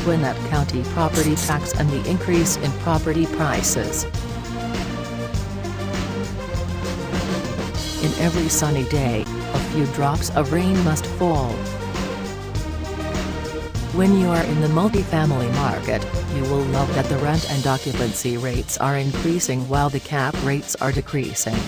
Gwinnett County property tax and the increase in property prices. In every sunny day, a few drops of rain must fall. When you are in the multifamily market, you will love that the rent and occupancy rates are increasing while the cap rates are decreasing.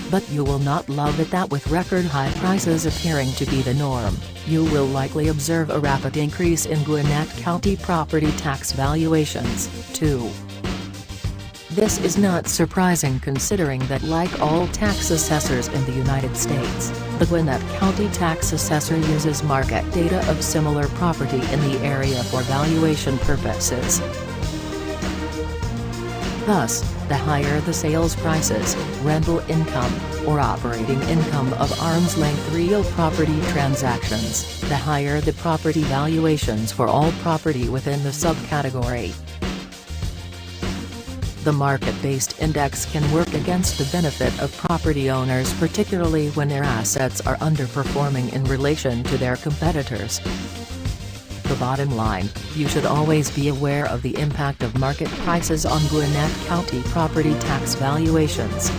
But you will not love it that with record high prices appearing to be the norm, you will likely observe a rapid increase in Gwinnett County property tax valuations, too. This is not surprising considering that like all tax assessors in the United States, the Gwinnett County Tax Assessor uses market data of similar property in the area for valuation purposes. Thus, the higher the sales prices, rental income, or operating income of arm's-length real property transactions, the higher the property valuations for all property within the subcategory. The market-based index can work against the benefit of property owners, particularly when their assets are underperforming in relation to their competitors. The bottom line, you should always be aware of the impact of market prices on Gwinnett County property tax valuations.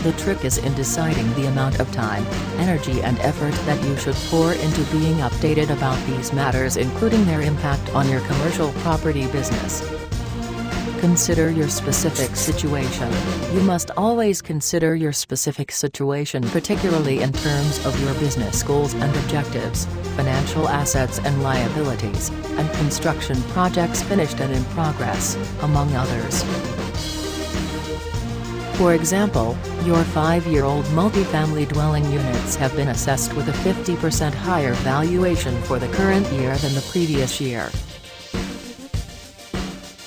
The trick is in deciding the amount of time, energy and effort that you should pour into being updated about these matters, including their impact on your commercial property business. Consider your specific situation. You must always consider your specific situation, particularly in terms of your business goals and objectives, financial assets and liabilities, and construction projects finished and in progress, among others. For example, your 5-year-old multifamily dwelling units have been assessed with a 50% higher valuation for the current year than the previous year.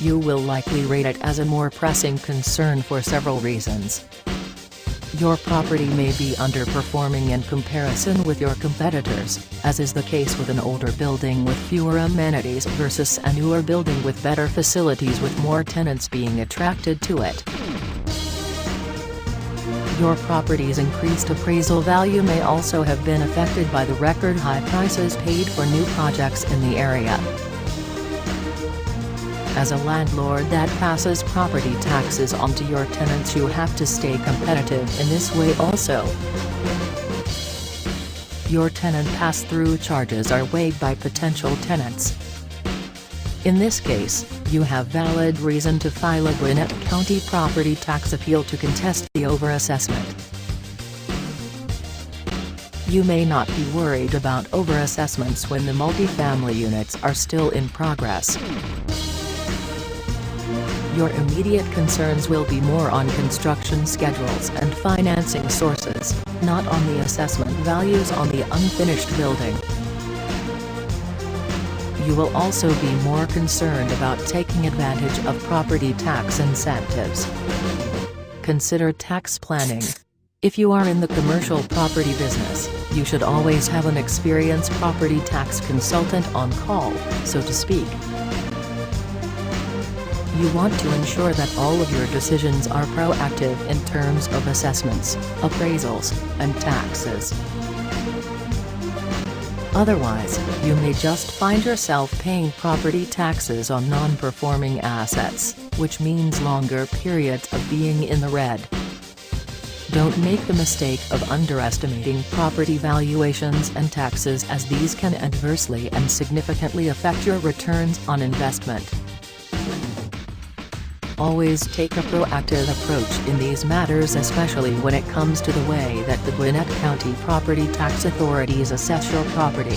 You will likely rate it as a more pressing concern for several reasons. Your property may be underperforming in comparison with your competitors, as is the case with an older building with fewer amenities versus a newer building with better facilities with more tenants being attracted to it. Your property's increased appraisal value may also have been affected by the record high prices paid for new projects in the area. As a landlord that passes property taxes on to your tenants, you have to stay competitive in this way also. Your tenant pass-through charges are weighed by potential tenants. In this case, you have valid reason to file a Gwinnett County property tax appeal to contest the overassessment. You may not be worried about overassessments when the multifamily units are still in progress. Your immediate concerns will be more on construction schedules and financing sources, not on the assessment values on the unfinished building. You will also be more concerned about taking advantage of property tax incentives. Consider tax planning. If you are in the commercial property business, you should always have an experienced property tax consultant on call, so to speak. You want to ensure that all of your decisions are proactive in terms of assessments, appraisals, and taxes. Otherwise, you may just find yourself paying property taxes on non-performing assets, which means longer periods of being in the red. Don't make the mistake of underestimating property valuations and taxes, as these can adversely and significantly affect your returns on investment. Always take a proactive approach in these matters, especially when it comes to the way that the Gwinnett County Property Tax Authorities assess your property.